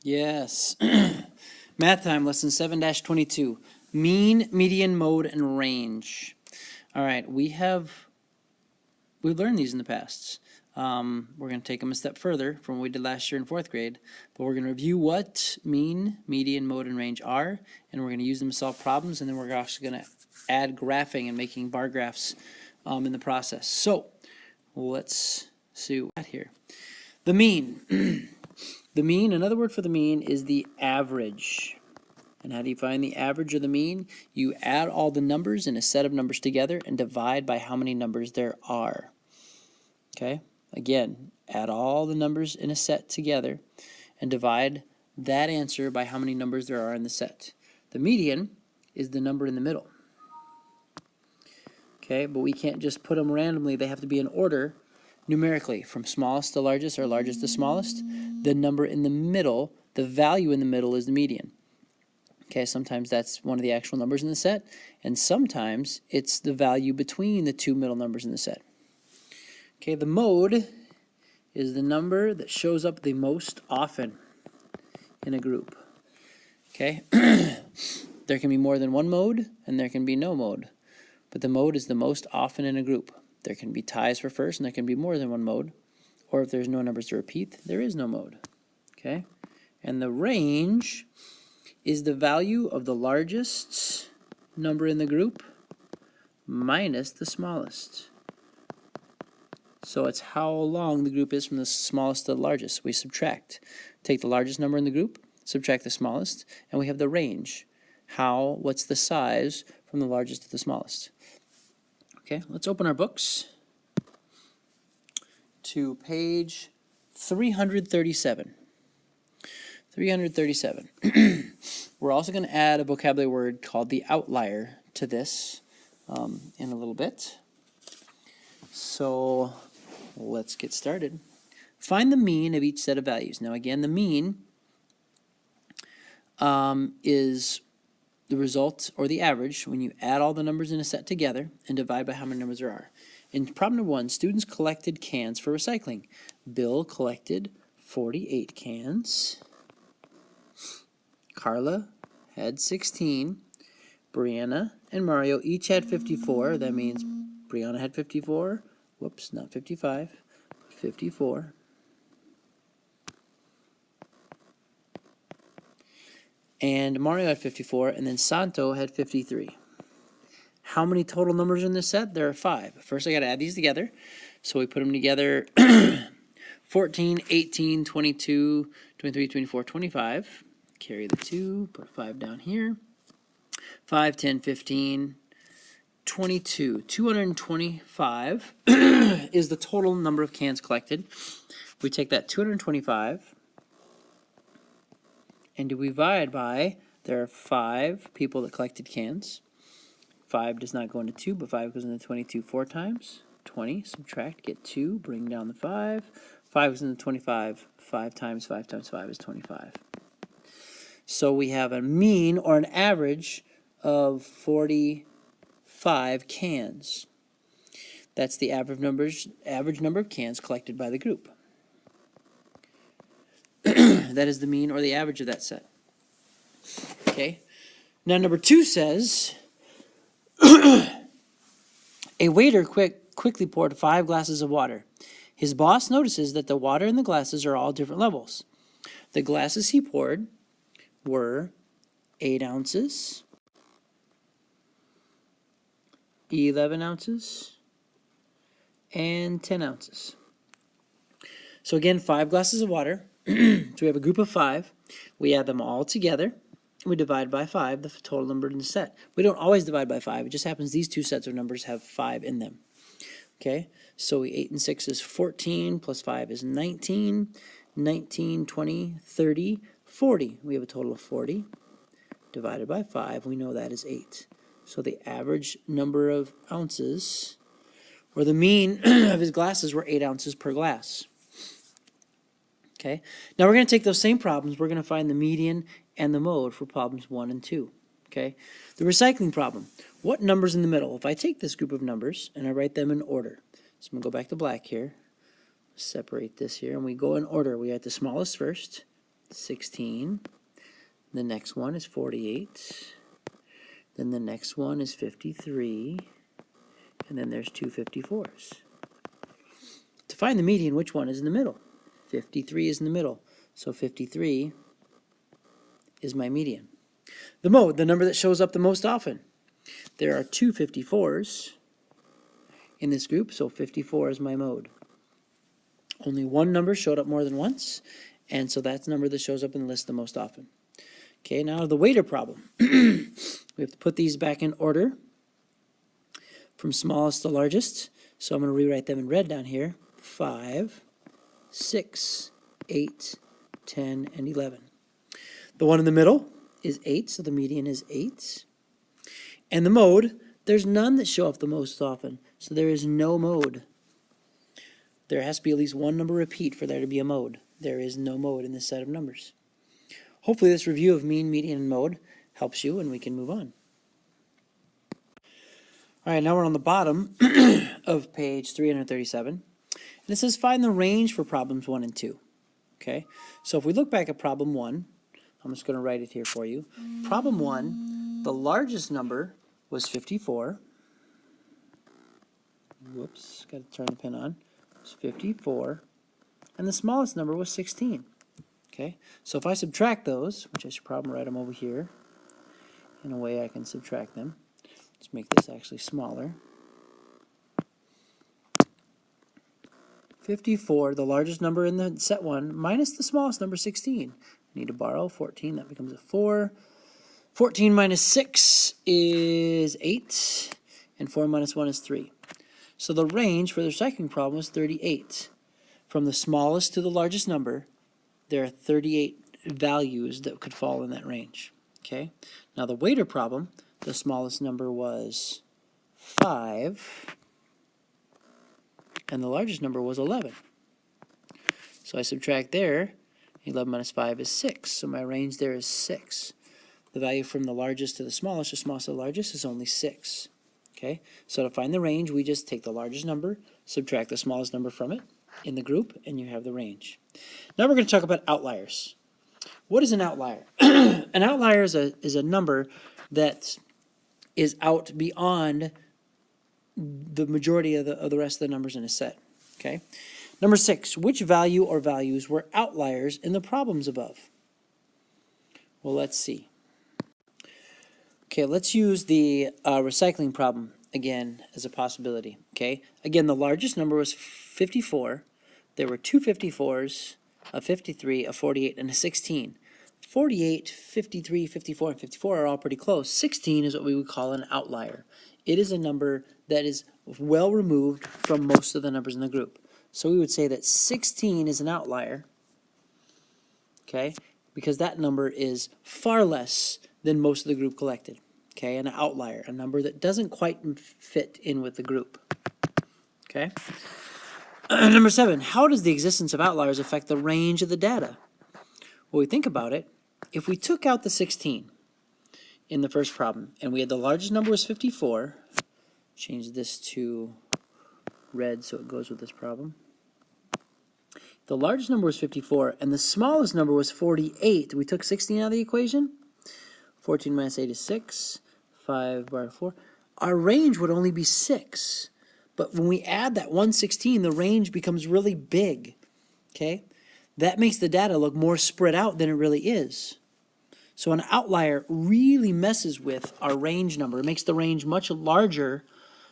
Yes. Math time, lesson 7-22. Mean, median, mode, and range. All right, we've learned these in the past. We're going to take them a step further from what we did last year in 4th grade, but we're going to review what mean, median, mode, and range are, and we're going to use them to solve problems, and then we're also going to add graphing and making bar graphs in the process. So let's see what we got here. The mean. The mean, another word for the mean, is the average. And how do you find the average or the mean? You add all the numbers in a set of numbers together and divide by how many numbers there are. Okay? Again, add all the numbers in a set together and divide that answer by how many numbers there are in the set. The median is the number in the middle. Okay, but we can't just put them randomly. They have to be in order numerically, from smallest to largest or largest to smallest. The number in the middle, the value in the middle, is the median. Okay, sometimes that's one of the actual numbers in the set, and sometimes it's the value between the two middle numbers in the set. Okay, the mode is the number that shows up the most often in a group. Okay, there can be more than one mode, and there can be no mode, but the mode is the most often in a group. There can be ties for first, and there can be more than one mode. Or if there's no numbers to repeat, there is no mode. Okay? And the range is the value of the largest number in the group minus the smallest. So it's how long the group is from the smallest to the largest. We subtract. Take the largest number in the group, subtract the smallest, and we have the range. What's the size from the largest to the smallest? Okay, let's open our books to page 337. 337. We're also going to add a vocabulary word called the outlier to this in a little bit. So let's get started. Find the mean of each set of values. Now again, the mean is the result, or the average, when you add all the numbers in a set together and divide by how many numbers there are. In problem number 1, students collected cans for recycling. Bill collected 48 cans. Carla had 16. Brianna and Mario each had 54. That means Brianna had 54. Whoops, not 55. 54. And Mario had 54, and then Santo had 53. How many total numbers in this set? There are 5. First, I got to add these together. So we put them together. 14, 18, 22, 23, 24, 25. Carry the 2. Put 5 down here. 5, 10, 15, 22. 225 is the total number of cans collected. We take that 225 and divide by, there are 5 people that collected cans. 5 does not go into 2, but 5 goes into 22 4 times. 20, subtract, get 2, bring down the 5. 5 goes into 25, 5 times 5 times 5 is 25. So we have a mean, or an average, of 45 cans. That's the average number of cans collected by the group. That is the mean or the average of that set. Okay. Now number 2 says, a waiter quickly poured 5 glasses of water. His boss notices that the water in the glasses are all different levels. The glasses he poured were 8 ounces, 11 ounces, and 10 ounces. So again, 5 glasses of water. So we have a group of 5. We add them all together. We divide by 5, the total number in the set. We don't always divide by 5. It just happens these 2 sets of numbers have 5 in them. Okay, so 8 and 6 is 14, plus 5 is 19. 19, 20, 30, 40. We have a total of 40. Divided by 5, we know that is 8. So the average number of ounces or the mean of his glasses were 8 ounces per glass. Okay, now we're going to take those same problems. We're going to find the median and the mode for problems 1 and 2. Okay, the recycling problem. What number's in the middle? If I take this group of numbers and I write them in order, so I'm going to go back to black here, separate this here, and we go in order. We write the smallest first, 16. The next one is 48. Then the next one is 53. And then there's two 54s. To find the median, which one is in the middle? 53 is in the middle. So 53 is my median. The mode, the number that shows up the most often. There are two 54s in this group, so 54 is my mode. Only one number showed up more than once, and so that's the number that shows up in the list the most often. Okay, now the weighter problem. We have to put these back in order from smallest to largest. So I'm going to rewrite them in red down here. 5, 6, 8, 10, and 11. The one in the middle is 8, so the median is 8. And the mode, there's none that show up the most often, so there is no mode. There has to be at least one number repeat for there to be a mode. There is no mode in this set of numbers. Hopefully this review of mean, median, and mode helps you, and we can move on. All right, now we're on the bottom of page 337, and it says find the range for problems 1 and 2. Okay, so if we look back at problem 1, I'm just going to write it here for you. Problem 1, the largest number was 54. Whoops, got to turn the pin on. It's 54, and the smallest number was 16. Okay, so if I subtract those, which I should probably write them over here, in a way I can subtract them. Let's make this actually smaller. 54, the largest number in the set 1, minus the smallest number, 16. I need to borrow 14, that becomes a 4. 14 minus 6 is 8, and 4 minus 1 is 3. So the range for the recycling problem is 38. From the smallest to the largest number, there are 38 values that could fall in that range. Okay. Now the weighter problem, the smallest number was 5, and the largest number was 11. So I subtract there, 11 minus 5 is 6, so my range there is 6. The value from the largest to the smallest to the largest is only 6. Okay, so to find the range, we just take the largest number, subtract the smallest number from it in the group, and you have the range. Now we're going to talk about outliers. What is an outlier? An outlier is a number that is out beyond the majority of the rest of the numbers in a set. Okay. Number 6, which value or values were outliers in the problems above? Well, let's see. Okay, let's use the recycling problem again as a possibility. Okay, again, the largest number was 54. There were two 54s, a 53, a 48, and a 16. 48, 53, 54, and 54 are all pretty close. 16 is what we would call an outlier. It is a number that is well removed from most of the numbers in the group. So we would say that 16 is an outlier, okay, because that number is far less than most of the group collected. Okay, an outlier, a number that doesn't quite fit in with the group. Okay. Number 7, how does the existence of outliers affect the range of the data? Well, we think about it. If we took out the 16 in the first problem, and we had the largest number was 54, change this to red so it goes with this problem. The largest number was 54, and the smallest number was 48. We took 16 out of the equation. 14 minus 8 is 6. 5 bar 4. Our range would only be 6. But when we add that 116, the range becomes really big. Okay? That makes the data look more spread out than it really is. So an outlier really messes with our range number. It makes the range much larger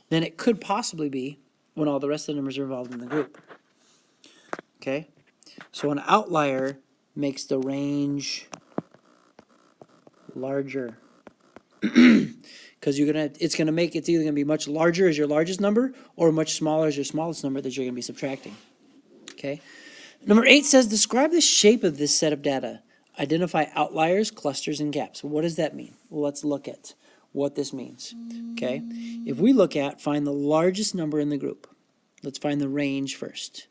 than it could possibly be when all the rest of the numbers are involved in the group. Okay? So an outlier makes the range larger. Because it's either gonna be much larger as your largest number or much smaller as your smallest number that you're gonna be subtracting. Okay. Number 8 says describe the shape of this set of data. Identify outliers, clusters, and gaps. What does that mean? Well, let's look at what this means. Okay. If we look at find the largest number in the group. Let's find the range first.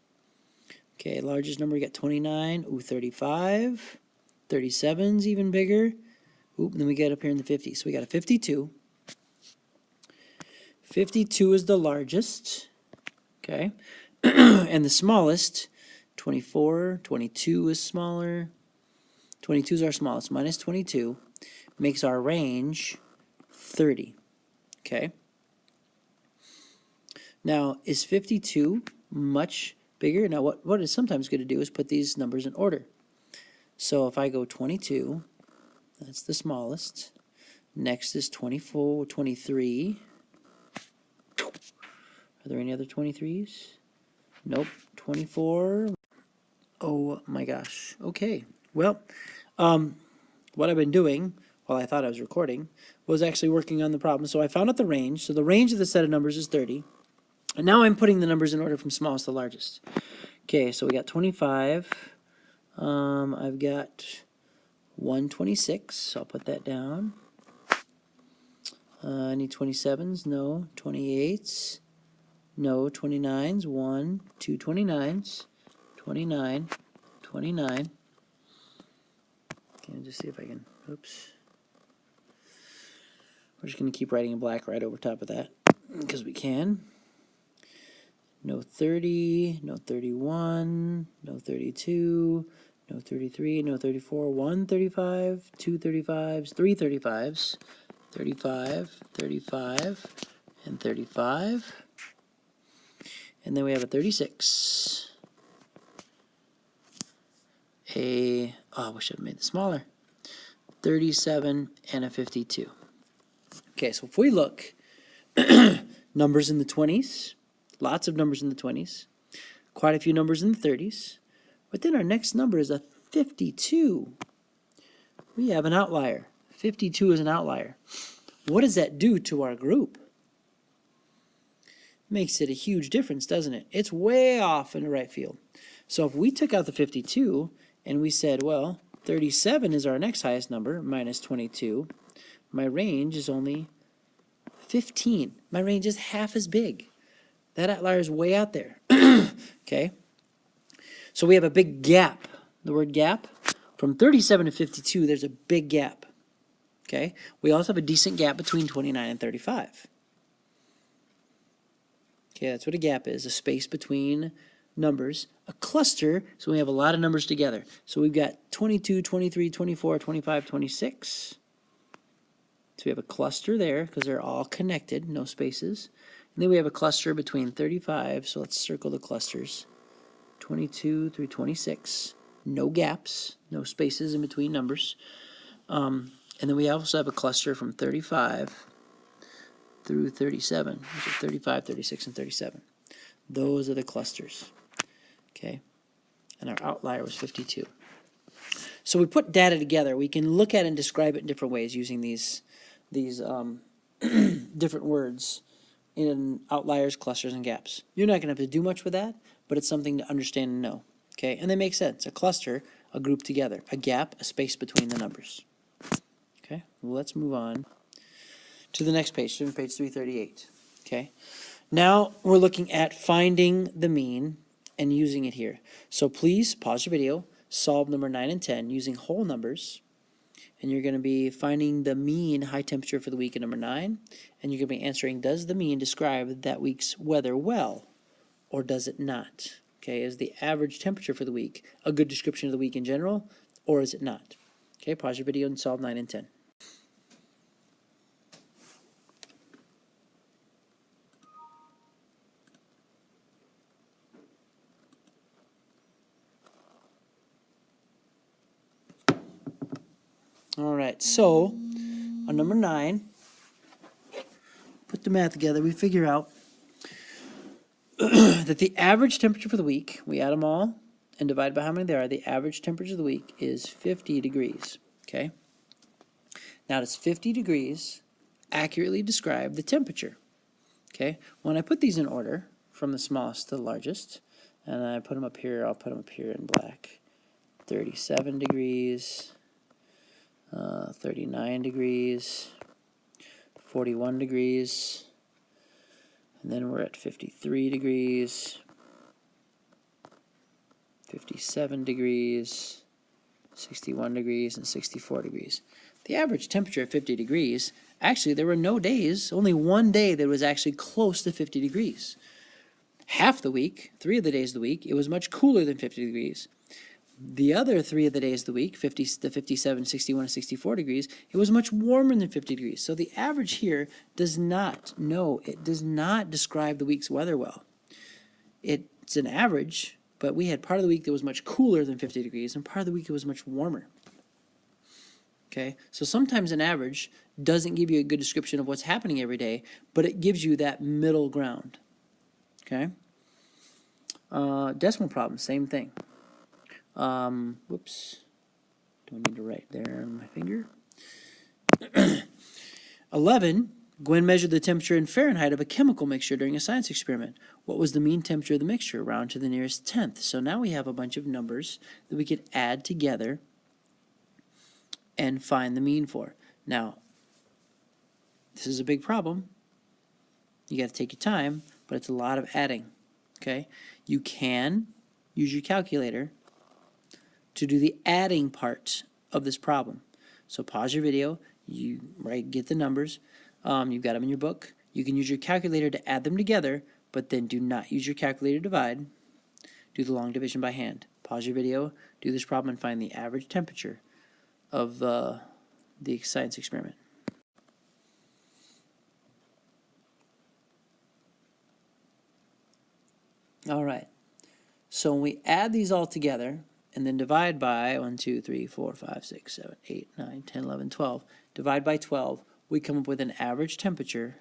Okay, largest number, we got 29. Ooh, 35. 37's even bigger. Ooh, then we get up here in the 50s. So we got a 52. 52 is the largest. Okay. And the smallest, 24. 22 is smaller. 22 is our smallest. Minus 22 makes our range 30. Okay. Now, is 52 much bigger? Now, what is sometimes good to do is put these numbers in order. So if I go 22, that's the smallest. Next is 24, 23. Are there any other 23s? Nope. 24. Oh my gosh. Okay. Well, what I've been doing while I thought I was recording was actually working on the problem. So I found out the range. So the range of the set of numbers is 30. And now I'm putting the numbers in order from smallest to largest. Okay, so we got 25. I've got 126, so I'll put that down. Any 27s? No. 28s? No. 29s? 1, 2 29s. 29, 29. Okay, just see if I can, oops. We're just going to keep writing in black right over top of that, because we can. No 30, no 31, no 32, no 33, no 34, 1 35, 2 35s, 3 35s, 35, 35, and 35. And then we have a 36. I wish I'd made it smaller. 37 and a 52. Okay, so if we look, numbers in the 20s, lots of numbers in the 20s, quite a few numbers in the 30s, but then our next number is a 52. We have an outlier. 52 is an outlier. What does that do to our group? Makes it a huge difference, doesn't it? It's way off in the right field. So if we took out the 52 and we said, well, 37 is our next highest number, minus 22, my range is only 15. My range is half as big. That outlier is way out there. Okay? So we have a big gap. The word gap. From 37 to 52, there's a big gap. Okay? We also have a decent gap between 29 and 35. Okay, that's what a gap is, a space between numbers. A cluster, so we have a lot of numbers together. So we've got 22, 23, 24, 25, 26. So we have a cluster there because they're all connected, no spaces. And then we have a cluster between 35, so let's circle the clusters. 22 through 26, no gaps, no spaces in between numbers. And then we also have a cluster from 35 through 37, which is 35, 36, and 37. Those are the clusters, okay? And our outlier was 52. So we put data together. We can look at it and describe it in different ways using these different words in outliers, clusters, and gaps. You're not going to have to do much with that, but it's something to understand and know. Okay, and they make sense. A cluster, a group together. A gap, a space between the numbers. Okay, well, let's move on to the next page, page 338. Okay, now we're looking at finding the mean and using it here. So please pause your video, solve number 9 and 10 using whole numbers. And you're going to be finding the mean high temperature for the week in number 9. And you're going to be answering, does the mean describe that week's weather well, or does it not? Okay, is the average temperature for the week a good description of the week in general, or is it not? Okay, pause your video and solve 9 and 10. All right, so on number 9, put the math together, we figure out that the average temperature for the week, we add them all and divide by how many there are, the average temperature of the week is 50 degrees, okay? Now, does 50 degrees accurately describe the temperature? Okay, when I put these in order, from the smallest to the largest, and I put them up here, I'll put them up here in black. 37 degrees, 39 degrees, 41 degrees, And then we're at 53 degrees, 57 degrees, 61 degrees, and 64 degrees. The average temperature at 50 degrees, actually there were no days, only one day that was actually close to 50 degrees. Half the week, 3 of the days of the week, it was much cooler than 50 degrees. The other 3 of the days of the week, 57, 61, and 64 degrees, it was much warmer than 50 degrees. So the average here does not describe the week's weather well. It's an average, but we had part of the week that was much cooler than 50 degrees, and part of the week it was much warmer. Okay, so sometimes an average doesn't give you a good description of what's happening every day, but it gives you that middle ground. Okay, decimal problem, same thing. Whoops, don't need to write there on my finger. 11, Gwen measured the temperature in Fahrenheit of a chemical mixture during a science experiment. What was the mean temperature of the mixture? Round to the nearest tenth. So now we have a bunch of numbers that we could add together and find the mean for. Now, this is a big problem. You got to take your time, but it's a lot of adding. Okay, you can use your calculator to do the adding part of this problem. So pause your video, get the numbers, you've got them in your book. You can use your calculator to add them together, but then do not use your calculator to divide. Do the long division by hand. Pause your video, do this problem, and find the average temperature of the science experiment. All right, so when we add these all together and then divide by 1, 2, 3, 4, 5, 6, 7, 8, 9, 10, 11, 12, divide by 12, we come up with an average temperature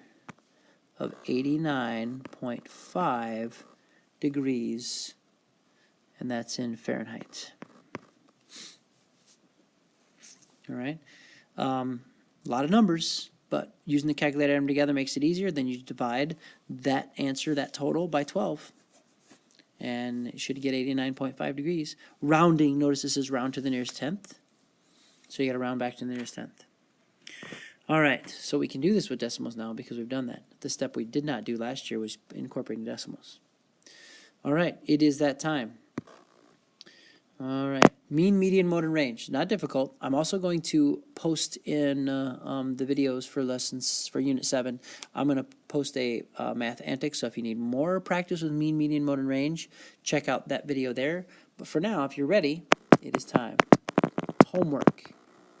of 89.5 degrees, and that's in Fahrenheit. All right, a lot of numbers, but using the calculator to add them together makes it easier. Then you divide that answer, that total, by 12. And it should get 89.5 degrees. Rounding, notice this is round to the nearest tenth. So you got to round back to the nearest tenth. All right, so we can do this with decimals now because we've done that. The step we did not do last year was incorporating decimals. All right, it is that time. All right, mean, median, mode, and range. Not difficult. I'm also going to post in the videos for lessons for Unit 7. I'm going to post a math antics, so if you need more practice with mean, median, mode, and range, check out that video there. But for now, if you're ready, it is time. Homework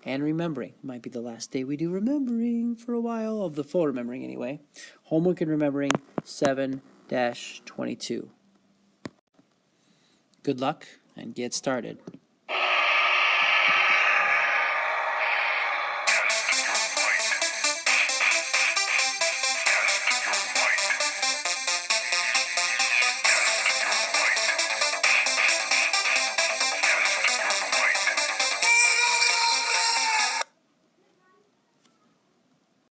and remembering. Might be the last day we do remembering for a while, of the full remembering anyway. Homework and remembering 7-22. Good luck and get started.